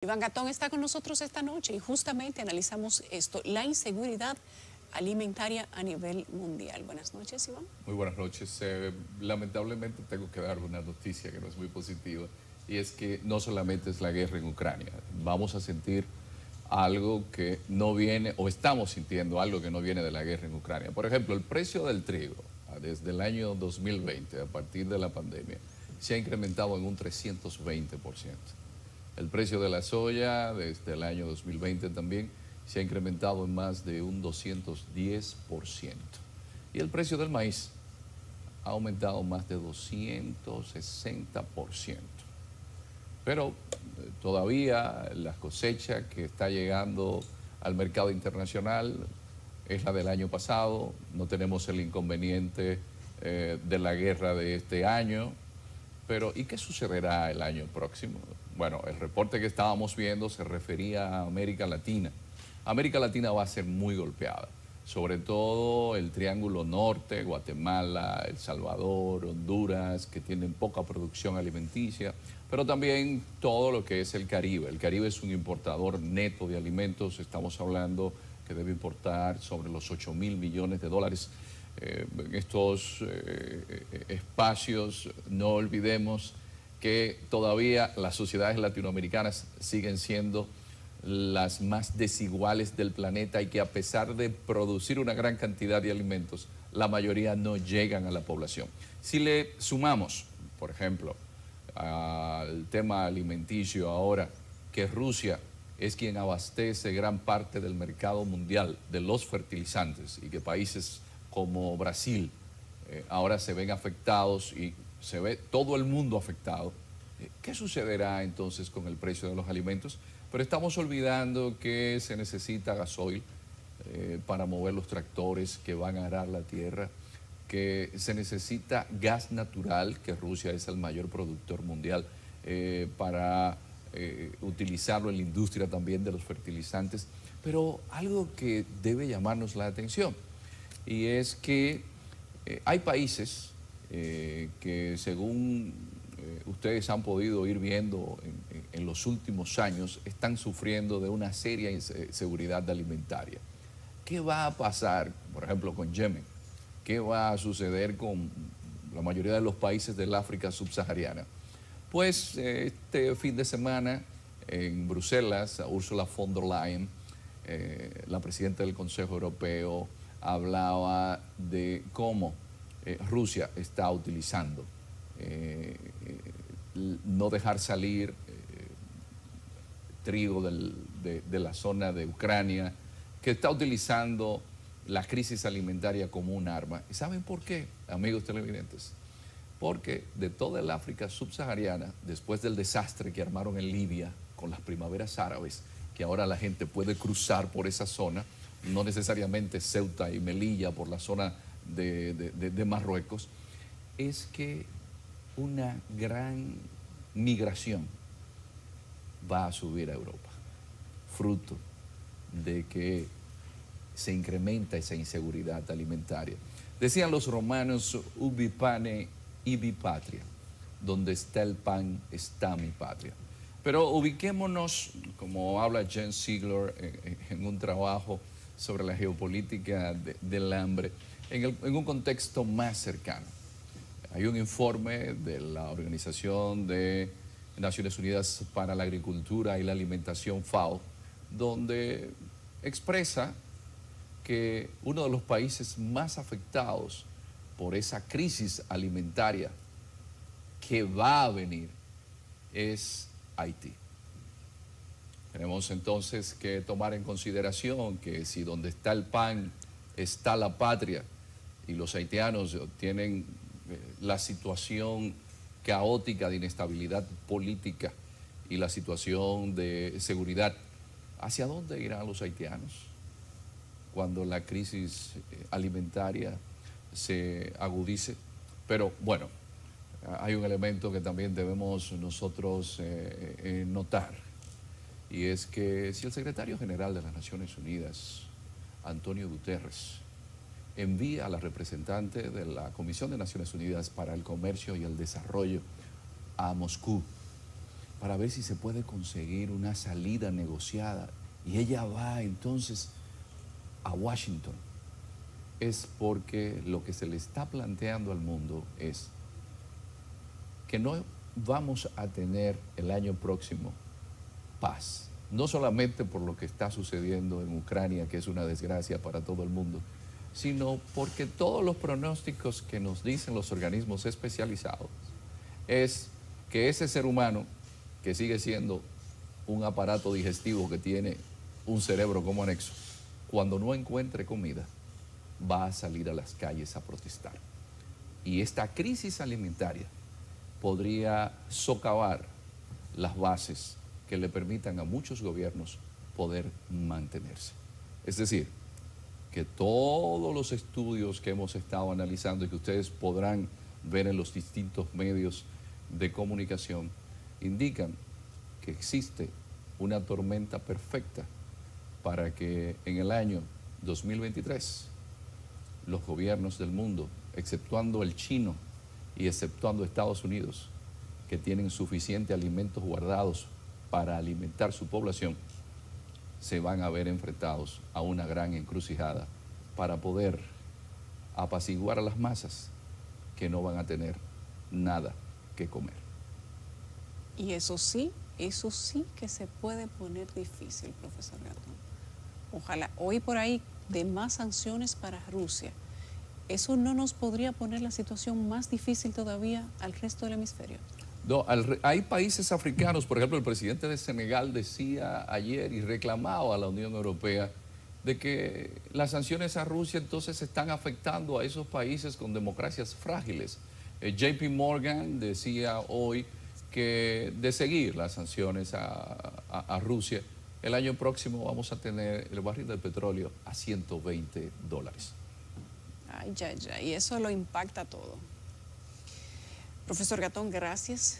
Iván Gatón está con nosotros esta noche y justamente analizamos esto, la inseguridad alimentaria a nivel mundial. Buenas noches, Iván. Muy buenas noches. Lamentablemente tengo que dar una noticia que no es muy positiva, y es que no solamente es la guerra en Ucrania. Vamos a sentir algo que no viene, o estamos sintiendo algo que no viene de la guerra en Ucrania. Por ejemplo, el precio del trigo desde el año 2020, a partir de la pandemia, se ha incrementado en un 320%. El precio de la soya desde el año 2020 también se ha incrementado en más de un 210%. Y el precio del maíz ha aumentado más de 260%. Pero todavía la cosecha que está llegando al mercado internacional es la del año pasado. No tenemos el inconveniente de la guerra de este año. Pero ¿y qué sucederá el año próximo? Bueno, el reporte que estábamos viendo se refería a América Latina. América Latina va a ser muy golpeada, sobre todo el Triángulo Norte, Guatemala, El Salvador, Honduras, que tienen poca producción alimenticia, pero también todo lo que es el Caribe. El Caribe es un importador neto de alimentos, estamos hablando que debe importar sobre los 8.000 millones de dólares. En estos espacios no olvidemos que todavía las sociedades latinoamericanas siguen siendo las más desiguales del planeta y que a pesar de producir una gran cantidad de alimentos, la mayoría no llegan a la población. Si le sumamos, por ejemplo, al tema alimenticio ahora, que Rusia es quien abastece gran parte del mercado mundial de los fertilizantes y que países como Brasil ahora se ven afectados y se ve todo el mundo afectado. ¿Qué sucederá entonces con el precio de los alimentos? Pero estamos olvidando que se necesita gasoil para mover los tractores que van a arar la tierra, que se necesita gas natural, que Rusia es el mayor productor mundial, para utilizarlo en la industria también de los fertilizantes. Pero algo que debe llamarnos la atención, y es que hay países que según ustedes han podido ir viendo en los últimos años, están sufriendo de una seria inseguridad alimentaria. ¿Qué va a pasar, por ejemplo, con Yemen? ¿Qué va a suceder con la mayoría de los países del África subsahariana? Pues este fin de semana en Bruselas, Ursula von der Leyen, la presidenta del Consejo Europeo, hablaba de cómo Rusia está utilizando no dejar salir trigo de la zona de Ucrania, que está utilizando la crisis alimentaria como un arma. ¿Y saben por qué, amigos televidentes? Porque de toda el África subsahariana, después del desastre que armaron en Libia con las primaveras árabes, que ahora la gente puede cruzar por esa zona, no necesariamente Ceuta y Melilla, por la zona de Marruecos, es que una gran migración va a subir a Europa, fruto de que se incrementa esa inseguridad alimentaria. Decían los romanos, ubi pane, ibi patria, donde está el pan, está mi patria. Pero ubiquémonos, como habla Jen Siegler en un trabajo sobre la geopolítica del hambre, en un contexto más cercano. Hay un informe de la Organización de Naciones Unidas para la Agricultura y la Alimentación, FAO, donde expresa que uno de los países más afectados por esa crisis alimentaria que va a venir es Haití. Tenemos entonces que tomar en consideración que si donde está el pan está la patria y los haitianos tienen la situación caótica de inestabilidad política y la situación de seguridad, ¿hacia dónde irán los haitianos cuando la crisis alimentaria se agudice? Pero bueno, hay un elemento que también debemos nosotros notar, y es que si el secretario general de las Naciones Unidas, Antonio Guterres, envía a la representante de la Comisión de Naciones Unidas para el Comercio y el Desarrollo a Moscú para ver si se puede conseguir una salida negociada. Y ella va entonces a Washington. Es porque lo que se le está planteando al mundo es que no vamos a tener el año próximo paz. No solamente por lo que está sucediendo en Ucrania, que es una desgracia para todo el mundo, sino porque todos los pronósticos que nos dicen los organismos especializados es que ese ser humano, que sigue siendo un aparato digestivo que tiene un cerebro como anexo, cuando no encuentre comida, va a salir a las calles a protestar. Y esta crisis alimentaria podría socavar las bases que le permitan a muchos gobiernos poder mantenerse. Es decir, que todos los estudios que hemos estado analizando y que ustedes podrán ver en los distintos medios de comunicación indican que existe una tormenta perfecta para que en el año 2023 los gobiernos del mundo, exceptuando el chino y exceptuando Estados Unidos, que tienen suficientes alimentos guardados para alimentar su población, se van a ver enfrentados a una gran encrucijada para poder apaciguar a las masas que no van a tener nada que comer. Y eso sí que se puede poner difícil, profesor Gatón. Ojalá, hoy por ahí, de más sanciones para Rusia, ¿eso no nos podría poner la situación más difícil todavía al resto del hemisferio? No, hay países africanos, por ejemplo, el presidente de Senegal decía ayer y reclamaba a la Unión Europea de que las sanciones a Rusia entonces están afectando a esos países con democracias frágiles. JP Morgan decía hoy que de seguir las sanciones a Rusia, el año próximo vamos a tener el barril del petróleo a $120. Ay, ya, y eso lo impacta todo. Profesor Gatón, gracias